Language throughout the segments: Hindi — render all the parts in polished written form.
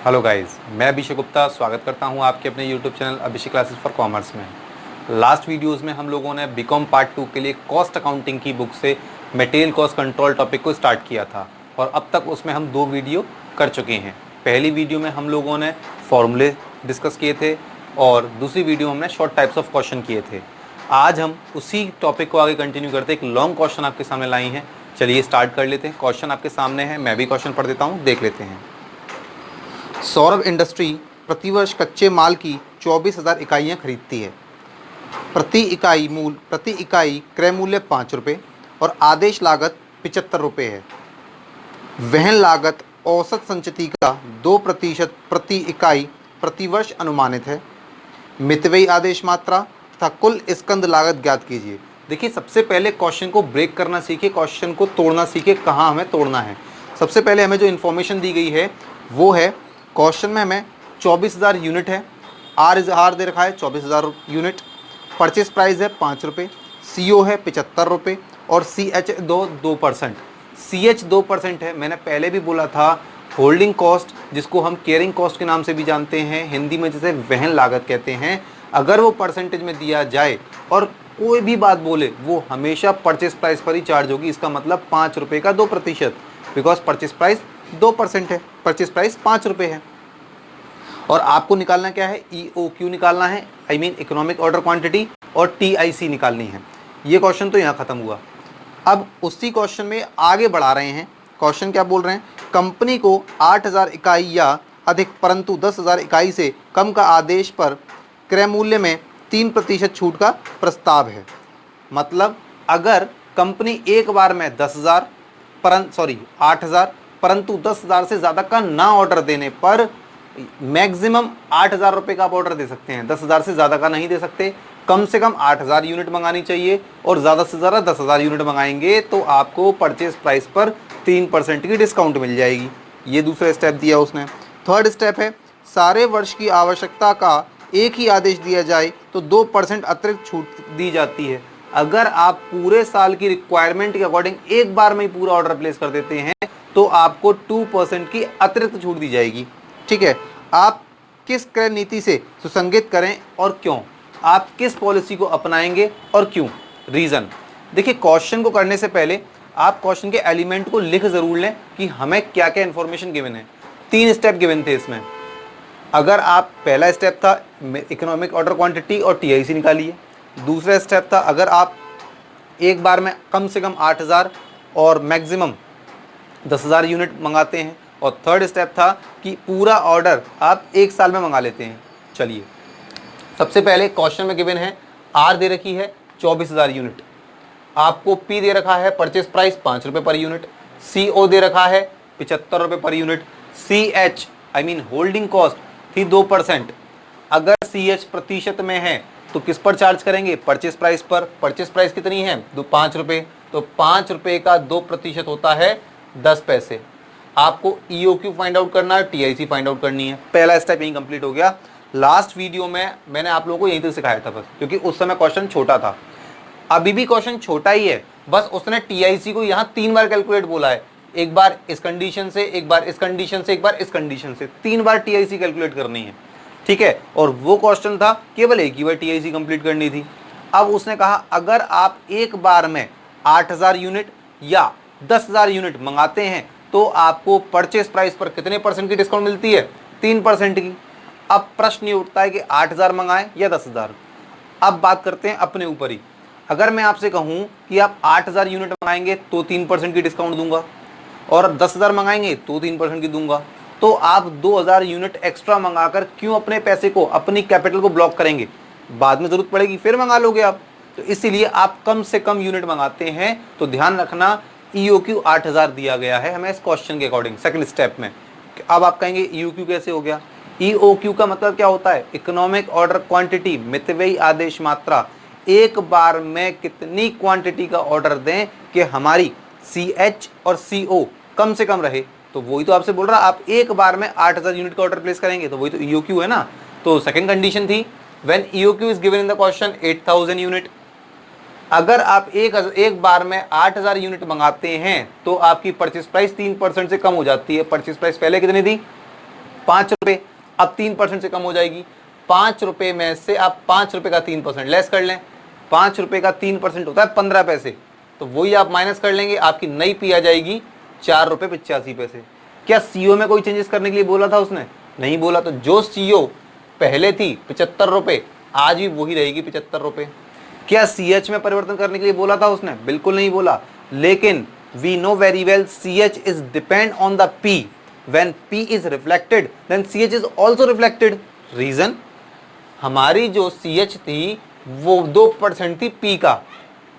हेलो गाइस, मैं अभिषेक गुप्ता स्वागत करता हूं आपके अपने YouTube channel Abhishek classes for commerce में। लास्ट वीडियोस में हम लोगों ने बीकॉम पार्ट 2 के लिए कॉस्ट अकाउंटिंग की बुक से मटेरियल कॉस्ट कंट्रोल टॉपिक को स्टार्ट किया था और अब तक उसमें हम 2 वीडियो कर चुके हैं। पहली वीडियो में हम लोगों ने फॉर्मूले डिस्कस किए थे और दूसरी वीडियो में हमने शॉर्ट टाइप्स ऑफ क्वेश्चन किए थे। आज हम उसी टॉपिक को आगे कंटिन्यू करते, एक लॉन्ग क्वेश्चन आपके सामने लाई हैं। चलिए स्टार्ट कर लेते हैं। क्वेश्चन आपके सामने है, मैं भी क्वेश्चन पढ़ देता हूँ, देख लेते हैं। सौरभ इंडस्ट्री प्रतिवर्ष कच्चे माल की 24,000 इकाइयाँ खरीदती है। प्रति इकाई क्रय मूल्य 5 रुपये और आदेश लागत 75 रुपये है। वहन लागत औसत संचिति का 2% प्रति इकाई प्रतिवर्ष अनुमानित है। मितव्ययी आदेश मात्रा तथा कुल स्कंद लागत ज्ञात कीजिए। देखिए, सबसे पहले क्वेश्चन को ब्रेक करना सीखे, क्वेश्चन को तोड़ना सीखे, कहाँ हमें तोड़ना है। सबसे पहले हमें जो इन्फॉर्मेशन दी गई है वो है, क्वेश्चन में हमें 24,000 यूनिट है, आर दे रखा है 24,000 यूनिट, परचेस प्राइस है 5 रुपये, CO है 75 रुपये और CH 2%। CH 2% है। मैंने पहले भी बोला था, होल्डिंग कॉस्ट जिसको हम केयरिंग कॉस्ट के नाम से भी जानते हैं, हिंदी में जैसे वहन लागत कहते हैं, अगर वो परसेंटेज में दिया जाए और कोई भी बात बोले वो हमेशा परचेस प्राइस पर ही चार्ज होगी। इसका मतलब 5 रुपये का 2%, बिकॉज परचेस प्राइस 2% है, परचेस प्राइस 5 रुपये है। और आपको निकालना क्या है, EOQ निकालना है, I mean economic order quantity, और TIC निकालनी है। ये क्वेश्चन तो यहाँ खत्म हुआ। अब उसी क्वेश्चन में आगे बढ़ा रहे हैं। क्वेश्चन क्या बोल रहे हैं, कंपनी को 8,000 इकाई या अधिक परंतु 10,000 इकाई से कम का आदेश पर क्रय मूल्य में 3% छूट का प्रस्ताव है। मतलब अगर कंपनी एक बार में 8,000 परंतु 10,000 से ज़्यादा का ना ऑर्डर देने पर मैक्सिमम 8,000 रुपये का आप ऑर्डर दे सकते हैं, 10,000 से ज़्यादा का नहीं दे सकते। कम से कम 8,000 यूनिट मंगानी चाहिए और ज़्यादा से ज़्यादा 10,000 यूनिट मंगाएंगे तो आपको परचेज प्राइस पर 3% की डिस्काउंट मिल जाएगी। ये दूसरा स्टेप दिया उसने। थर्ड स्टेप है, सारे वर्ष की आवश्यकता का एक ही आदेश दिया जाए तो 2% अतिरिक्त छूट दी जाती है। अगर आप पूरे साल की रिक्वायरमेंट के अकॉर्डिंग एक बार में ही पूरा ऑर्डर प्लेस कर देते हैं तो आपको 2% की अतिरिक्त छूट दी जाएगी। ठीक है, आप किस क्रय नीति से सुसंगत करें और क्यों, आप किस पॉलिसी को अपनाएंगे और क्यों, रीज़न। देखिए, क्वेश्चन को करने से पहले आप क्वेश्चन के एलिमेंट को लिख ज़रूर लें कि हमें क्या क्या इन्फॉर्मेशन गिवन है। 3 स्टेप गिवन थे इसमें। अगर आप, पहला स्टेप था इकोनॉमिक ऑर्डर क्वांटिटी और TIC निकालिए। दूसरा स्टेप था, अगर आप एक बार में कम से कम 8,000 और मैक्सिमम 10,000 यूनिट मंगाते हैं। और थर्ड स्टेप था कि पूरा ऑर्डर आप एक साल में मंगा लेते हैं। चलिए, सबसे पहले क्वेश्चन में गिवन है, R दे रखी है 24,000 यूनिट, आपको P दे रखा है परचेस प्राइस 5 रुपये पर यूनिट, CO दे रखा है 75 रुपये per unit, CH I mean holding cost थी 2%। अगर CH प्रतिशत में है तो किस पर चार्ज करेंगे, परचेस प्राइस पर। परचेस प्राइस कितनी है, 5 रुपये, तो 5 रुपये का 2% होता है 10 पैसे। आपको EOQ फाइंड आउट करना है, TIC फाइंड आउट करनी है। पहला स्टेप यहीं कंप्लीट हो गया। लास्ट वीडियो में मैंने आप लोगों को यहीं तक सिखाया था बस, क्योंकि उस समय क्वेश्चन छोटा था। अभी भी क्वेश्चन छोटा ही है, बस उसने TIC को यहाँ 3 बार कैलकुलेट बोला है। एक बार इस कंडीशन से, एक बार इस कंडीशन से, एक बार इस कंडीशन से, 3 बार TIC कैलकुलेट करनी है। ठीक है, और वो क्वेश्चन था केवल एक ही बार TIC कंप्लीट करनी थी। अब उसने कहा, अगर आप एक बार में 8,000 यूनिट या 10,000 यूनिट मंगाते हैं तो आपको परचेस प्राइस पर कितने % की डिस्काउंट मिलती है, 3% की। अब प्रश्न ये उठता है कि 8,000 मंगाएं या 10,000। अब बात करते हैं अपने ऊपर ही। अगर मैं आपसे कहूं कि आप 8,000 यूनिट मंगाएंगे तो 3% की डिस्काउंट दूंगा, और 10,000 मंगाएंगे तो 3% की दूंगा, तो आप 2,000 यूनिट एक्स्ट्रा मंगाकर क्यों अपने पैसे को, अपनी कैपिटल को ब्लॉक करेंगे। बाद में जरूरत पड़ेगी फिर मंगा लोगे आप, तो इसीलिए आप कम से कम यूनिट मंगाते हैं। तो ध्यान रखना, EOQ 8,000 दिया गया है हमें इस क्वेश्चन के अकॉर्डिंग सेकंड स्टेप में। अब आप कहेंगे EOQ कैसे हो गया। EOQ का मतलब क्या होता है, इकोनॉमिक ऑर्डर क्वांटिटी, मितव्ययी आदेश मात्रा। एक बार में कितनी क्वांटिटी का ऑर्डर दें कि हमारी CH और CO कम से कम रहे। तो वही तो आपसे बोल रहा, आप एक बार में 8,000 यूनिट का ऑर्डर प्लेस करेंगे, तो वही तो EOQ है ना। तो सेकंड कंडीशन थी, when EOQ is given in the question 8,000 unit. अगर आप एक बार में 8,000 यूनिट मंगाते हैं तो आपकी परचेस प्राइस 3% से कम हो जाती है। परचेस प्राइस पहले कितनी थी, ₹5, अब 3% से कम हो जाएगी। ₹5 में से आप ₹5 का 3% लेस कर लें, ₹5 का 3% होता है 15 पैसे, तो वही आप माइनस कर लेंगे, आपकी नई पी आ जाएगी ₹4.85। क्या सीओ में कोई चेंजेस करने के लिए बोला था उसने? नहीं बोला। तो जो सीओ पहले थी ₹75, आज भी वही रहेगी ₹75। क्या सीएच में परिवर्तन करने के लिए बोला था उसने? बिल्कुल नहीं बोला। लेकिन we know very well CH is depend on the P, when P is reflected then CH is also reflected. Reason, हमारी जो सीएच थी वो 2% थी पी का,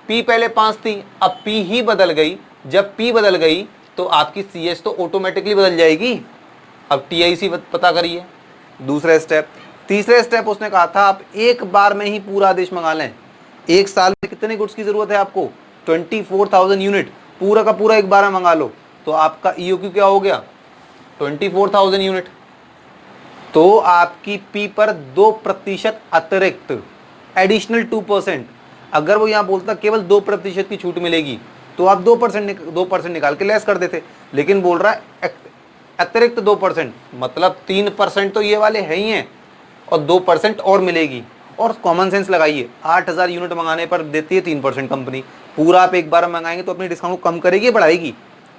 पी पहले 5 थी, अब पी ही बदल गई। जब पी बदल गई तो आपकी सीएच तो ऑटोमेटिकली बदल जाएगी। अब टीआईसी पता करिए, दूसरा स्टेप। तीसरे स्टेप उसने कहा था आप एक बार में ही पूरा आदेश मंगा लें। एक साल में कितने गुड्स की जरूरत है आपको? 24,000 यूनिट, पूरा का पूरा एक बार में मंगा लो, तो आपका ईओक्यू क्या हो गया? 24,000 यूनिट। तो आपकी पी पर 2% अतिरिक्त, एडिशनल 2%, अगर वो यहाँ बोलता केवल 2% की छूट मिलेगी तो आप 2% निकाल के लेस कर देते, लेकिन बोल रहा है अतिरिक्त 2%, मतलब 3% तो ये वाले है ही हैं और 2% और मिलेगी। और कॉमन सेंस लगाइए, 8,000 यूनिट मंगाने पर देती है 3% कंपनी, पूरा आप एक बार मंगाएंगे तो अपनी डिस्काउंट कम करेगी, बढ़ाएगी?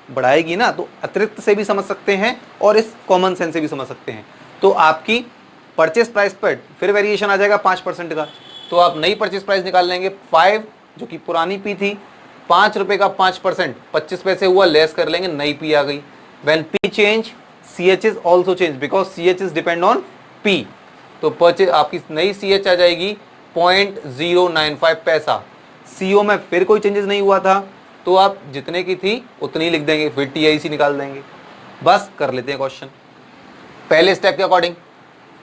बढ़ाएगी ना। तो अतिरिक्त से भी समझ सकते हैं और इस कॉमन सेंस से भी समझ सकते हैं। तो आपकी परचेस प्राइस पर फिर वेरिएशन आ जाएगा 5% का, तो आप नई परचेस प्राइस निकाल लेंगे 5, जो कि पुरानी पी थी, ₹5 का 5% 25 पैसे हुआ, लेस कर लेंगे, नई पी आ गई। When P change CH is also change because CH is depend on P. तो परचेज आपकी नई सीएच आ जाएगी 0.095 पैसा। सीओ में फिर कोई चेंजेस नहीं हुआ था, तो आप जितने की थी उतनी लिख देंगे, फिर टीआईसी निकाल देंगे। बस कर लेते हैं क्वेश्चन। पहले स्टेप के अकॉर्डिंग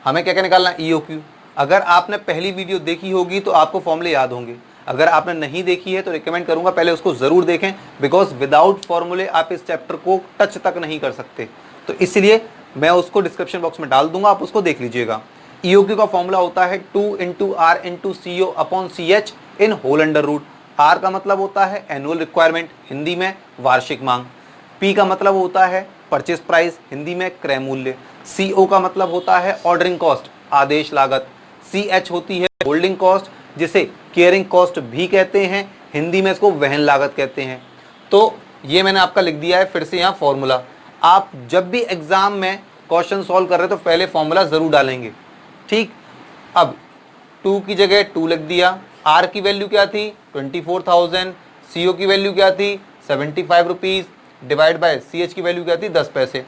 हमें क्या क्या निकालना? ईओक्यू। अगर आपने पहली वीडियो देखी होगी तो आपको फॉर्मूले याद होंगे, अगर आपने नहीं देखी है तो रिकमेंड करूंगा पहले उसको जरूर देखें, बिकॉज विदाउट फॉर्मूले आप इस चैप्टर को टच तक नहीं कर सकते। तो इसलिए मैं उसको डिस्क्रिप्शन बॉक्स में डाल दूंगा, आप उसको देख लीजिएगा। ईओक्यू का फॉर्मूला होता है 2 × R × CO upon CH in whole under root. R का मतलब होता है एनुअल रिक्वायरमेंट, हिंदी में वार्षिक मांग। P का मतलब होता है परचेस प्राइस, हिंदी में क्रय मूल्य। CO का मतलब होता है ऑर्डरिंग कॉस्ट, आदेश लागत। CH होती है होल्डिंग कॉस्ट, जिसे केयरिंग कॉस्ट भी कहते हैं, हिंदी में इसको वहन लागत कहते हैं। तो ये मैंने आपका लिख दिया है फिर से यहाँ फॉर्मूला। आप जब भी एग्जाम में क्वेश्चन सॉल्व कर रहे हो तो पहले फॉर्मूला जरूर डालेंगे, ठीक। अब 2 की जगह 2 लिख दिया। R की वैल्यू क्या थी? 24,000। CO की वैल्यू क्या थी? 75 रुपीज़, डिवाइड बाय CH की वैल्यू क्या थी? 10 पैसे।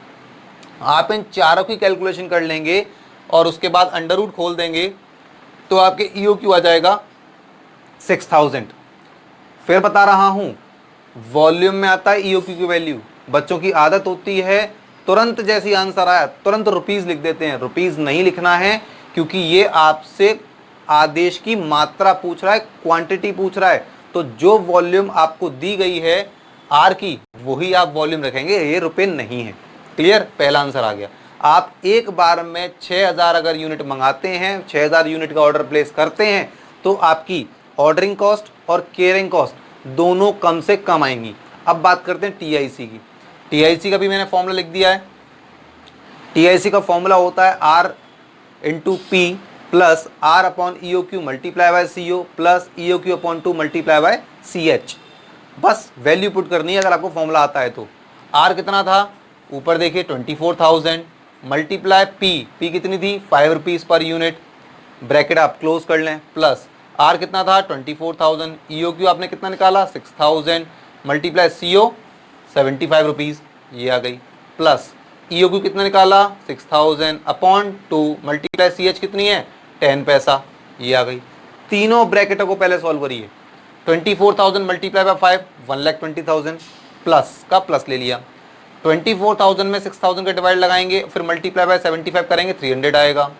आप इन चारों की कैलकुलेशन कर लेंगे और उसके बाद अंडर रूट खोल देंगे तो आपके ईओक्यू आ जाएगा 6,000। फिर बता रहा हूं, वॉल्यूम में आता है ईओक्यू की वैल्यू। बच्चों की आदत होती है तुरंत जैसी आंसर आया तुरंत रुपीस लिख देते हैं, रुपीस नहीं लिखना है, क्योंकि ये आपसे आदेश की मात्रा पूछ रहा है, क्वांटिटी पूछ रहा है। तो जो वॉल्यूम आपको दी गई है आर की, वही आप वॉल्यूम रखेंगे, ये रुपए नहीं है। क्लियर? पहला आंसर आ गया। आप एक बार में 6,000 अगर यूनिट मंगाते हैं, 6,000 यूनिट का ऑर्डर प्लेस करते हैं, तो आपकी ऑर्डरिंग कॉस्ट और केयरिंग कॉस्ट दोनों कम से कम आएंगी। अब बात करते हैं टीआईसी की। टीआईसी का भी मैंने फॉर्मूला लिख दिया है। टीआईसी का फॉर्मूला होता है R × P plus R upon EOQ multiply by CO plus EOQ upon 2 multiply bye CH। बस वैल्यू पुट करनी है अगर आपको फॉर्मूला आता है तो। R कितना था? ऊपर देखिए 24,000 मल्टीप्लाई P कितनी थी? 5 रुपीज़ पर यूनिट, ब्रैकेट आप क्लोज कर लें, प्लस R कितना था? 24,000। EOQ आपने कितना निकाला? 6,000 मल्टीप्लाई CO 75 रुपीज़, ये आ गई, प्लस EOQ कितना निकाला? 6,000 अपॉन 2 मल्टीप्लाई CH कितनी है? 10 पैसा, ये आ गई। तीनों ब्रैकेटों को पहले सॉल्व करिए। 24,000 मल्टीप्लाई बाय 5 1,20,000, प्लस का प्लस ले लिया। 24,000 में 6,000 का डिवाइड लगाएंगे, फिर मल्टीप्लाई बाय 75 करेंगे, 300 आएगा।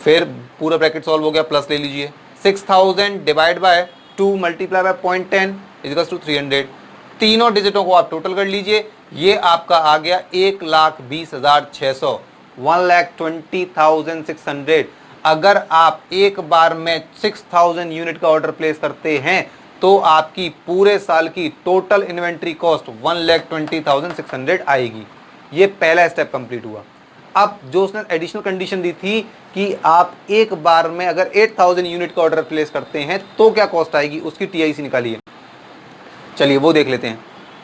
फिर पूरा ब्रैकेट सॉल्व हो गया, प्लस ले लीजिए। 6,000 divide by 2 multiply by 0.10 equals to 300। तीनों डिजिटों को आप टोटल कर लीजिए, ये आपका आ गया 1,20,600, 1,20,600। अगर आप एक बार में 6,000 यूनिट का ऑर्डर प्लेस करते हैं तो आपकी पूरे साल की टोटल इन्वेंट्री कॉस्ट 1,20,600 आएगी। ये पहला स्टेप कंप्लीट हुआ। अब जो उसने एडिशनल कंडीशन दी थी कि आप एक बार में अगर 8000 यूनिट का ऑर्डर प्लेस करते हैं तो क्या कॉस्ट आएगी, उसकी टीआईसी निकाली है। चलिए वो देख लेते हैं।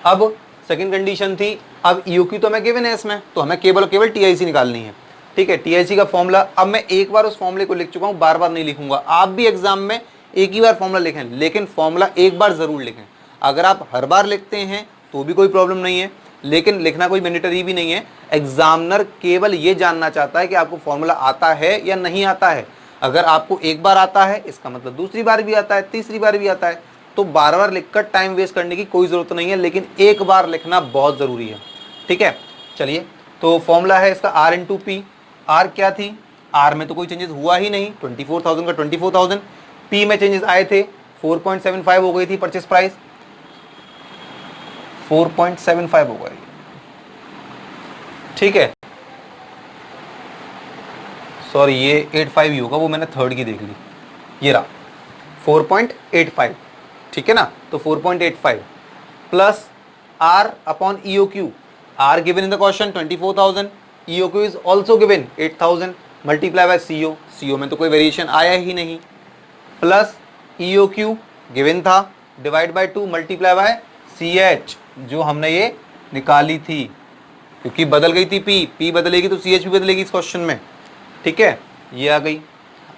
अब सेकंड कंडीशन थी, अब ईओक्यू तो हमें गिवन है इसमें, तो हमें केवल टीआईसी निकालनी है। ठीक है, टीआईसी का फॉर्मूला अब मैं एक बार उस फॉर्मूले को लिख चुका हूं, बार बार नहीं लिखूंगा। आप भी एग्जाम में एक ही बार फॉर्मूला लिखें, लेकिन फॉर्मूला एक बार जरूर लिखें। अगर आप हर बार लिखते हैं तो भी कोई प्रॉब्लम नहीं है, लेकिन लिखना कोई मैंडेटरी भी नहीं है। एग्जामिनर केवल ये जानना चाहता है कि आपको फॉर्मूला आता है या नहीं आता है। अगर आपको एक बार आता है, इसका मतलब दूसरी बार भी आता है, तीसरी बार भी आता है, तो बार बार लिखकर टाइम वेस्ट करने की कोई जरूरत नहीं है, लेकिन एक बार लिखना बहुत जरूरी है। ठीक है, चलिए तो फॉर्मूला है इसका R इंटू पी। आर क्या थी, आर में तो कोई चेंजेस हुआ ही नहीं, 24,000 का 24,000। पी में चेंजेस आए थे, 4.75 हो गई थी परचेस प्राइस, 4.75 हो गई। ठीक है, सॉरी ये 85 ही होगा, वो मैंने थर्ड की देख ली, ये रहा 4.85। ठीक है ना, तो 4.85 plus R upon EOQ। R given in the question 24,000, EOQ is also given 8,000, multiply by CO। CO में तो कोई वेरिएशन आया ही नहीं, प्लस EOQ गिवन था, divide by 2, multiply bye CH जो हमने ये निकाली थी, क्योंकि बदल गई थी P बदलेगी तो CH भी बदलेगी इस क्वेश्चन में। ठीक है, ये आ गई।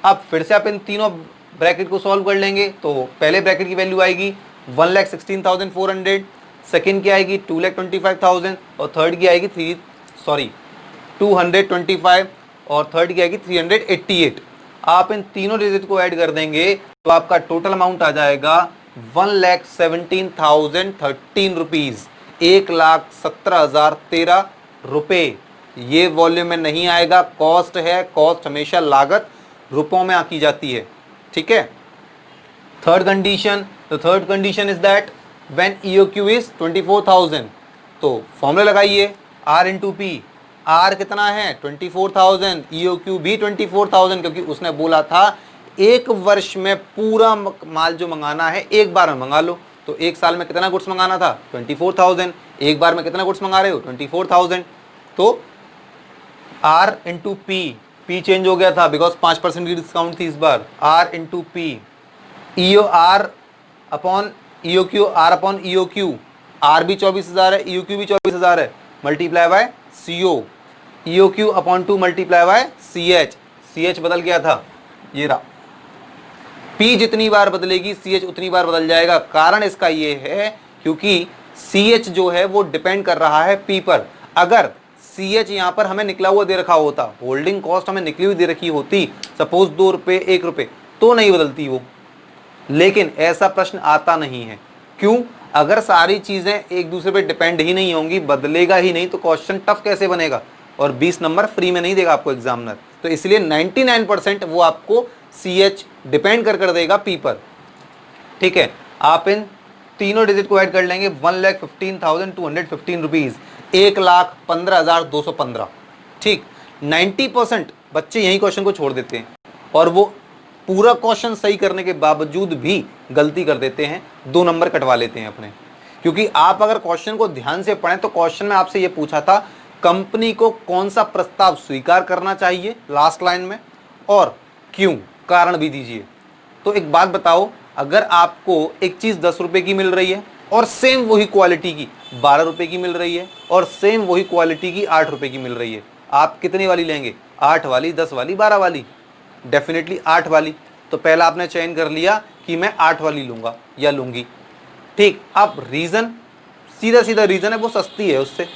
अब फिर से आप इन तीनों ब्रैकेट को सॉल्व कर लेंगे, तो पहले ब्रैकेट की वैल्यू आएगी 1,16,400, सेकेंड की आएगी 2,25,000 और थर्ड की आएगी 225 और थर्ड की आएगी 388। आप इन तीनों डिजिट को ऐड कर देंगे तो आपका टोटल अमाउंट आ जाएगा 1,17,013 रुपीज, 1,17,013 रुपए। ये वॉल्यूम में नहीं आएगा, कॉस्ट है, कॉस्ट हमेशा लागत रुपयों में आकी जाती है। ठीक है, third condition, the third condition is that when EOQ is 24,000, तो फॉर्मूला लगाइए R इंटू पी। R कितना है 24,000, EOQ भी 24,000, क्योंकि उसने बोला था एक वर्ष में पूरा माल जो मंगाना है एक बार में मंगा लो। तो एक साल में कितना गुड्स मंगाना था 24,000, एक बार में कितना गुड्स मंगा रहे हो 24,000। तो R इंटू पी चेंज हो गया था बिकॉज 5% की डिस्काउंट थी इस बार। R into P, R upon EOQ, R upon EOQ, R भी 24,000 है, EOQ भी 24,000 है, multiply by CO, EOQ upon 2 multiply bye CH बदल गया था, ये रहा। P जितनी बार बदलेगी CH उतनी बार बदल जाएगा। कारण इसका ये है क्योंकि CH जो है वो डिपेंड कर रहा है P पर। अगर CH यहाँ पर हमें निकला हुआ दे रखा होता, होल्डिंग कॉस्ट हमें निकली हुई दे रखी होती, सपोज 2 रुपये 1 रुपये, तो नहीं बदलती वो, लेकिन ऐसा प्रश्न आता नहीं है। क्यों? अगर सारी चीजें एक दूसरे पे डिपेंड ही नहीं होंगी, बदलेगा ही नहीं, तो क्वेश्चन टफ कैसे बनेगा, और 20 नंबर फ्री में नहीं देगा आपको एग्जामिनर। तो इसलिए 99% वो आपको CH डिपेंड कर देगा P पर। ठीक है, आप इन तीनों डिजिट को ऐड कर लेंगे, 1,15,215 रुपीज, 1,15,215। ठीक, 90% बच्चे यही क्वेश्चन को छोड़ देते हैं और वो पूरा क्वेश्चन सही करने के बावजूद भी गलती कर देते हैं, 2 नंबर कटवा लेते हैं अपने। क्योंकि आप अगर क्वेश्चन को ध्यान से पढ़ें तो क्वेश्चन में आपसे ये पूछा था कंपनी को कौन सा प्रस्ताव स्वीकार करना चाहिए लास्ट लाइन में, और क्यों, कारण भी दीजिए। तो एक बात बताओ, अगर आपको एक चीज 10 रुपए की मिल रही है और सेम वही क्वालिटी की 12 रुपए की मिल रही है और सेम वही क्वालिटी की 8 रुपए की मिल रही है, आप कितनी वाली लेंगे? 8 वाली, 10 वाली, 12 वाली? डेफिनेटली 8 वाली। तो पहला आपने चयन कर लिया कि मैं 8 वाली लूंगा या लूंगी। ठीक, अब रीजन सीधा सीधा रीजन है, वो सस्ती है उससे।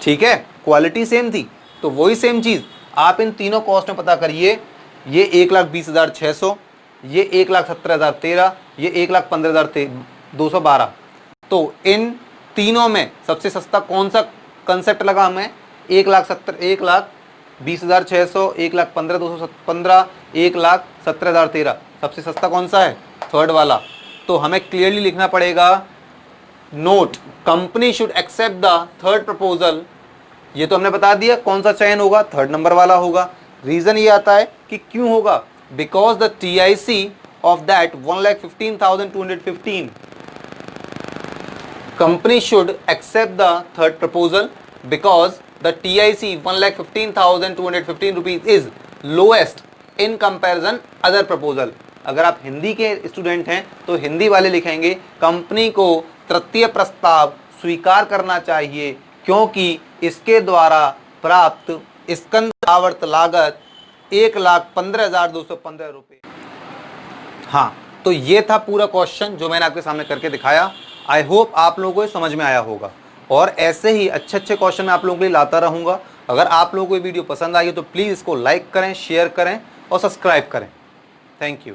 ठीक है, क्वालिटी सेम थी तो वही सेम चीज आप इन तीनों कॉस्ट में पता करिए। ये 1,20,600, ये 1,17,013, ये 1,15,212। तो इन तीनों में सबसे सस्ता कौन सा कंसेप्ट लगा हमें? 1,20,600, 1,15,215, 1,17,013। सबसे सस्ता कौन सा है? थर्ड वाला। तो हमें क्लियरली लिखना पड़ेगा, note company should accept the third proposal. ये तो हमने बता दिया कौन सा चयन होगा, थर्ड नंबर वाला होगा। रीजन ये आता है कि क्यों होगा, because the TIC of that 1,15,215, company should accept the third proposal because the TIC 1,15,215 rupees is lowest in comparison other proposal. अगर आप हिंदी के स्टूडेंट हैं तो हिंदी वाले लिखेंगे कंपनी को तृतीय प्रस्ताव स्वीकार करना चाहिए क्योंकि इसके द्वारा प्राप्त स्कंद आवर्त लागत 1,15,215 रुपये। हाँ, तो ये था पूरा क्वेश्चन जो मैंने आपके सामने करके दिखाया। आई होप आप लोगों को समझ में आया होगा और ऐसे ही अच्छे अच्छे क्वेश्चन मैं आप लोगों के लिए लाता रहूँगा। अगर आप लोगों को ये वीडियो पसंद आई तो प्लीज़ इसको लाइक करें, शेयर करें और सब्सक्राइब करें। Thank you.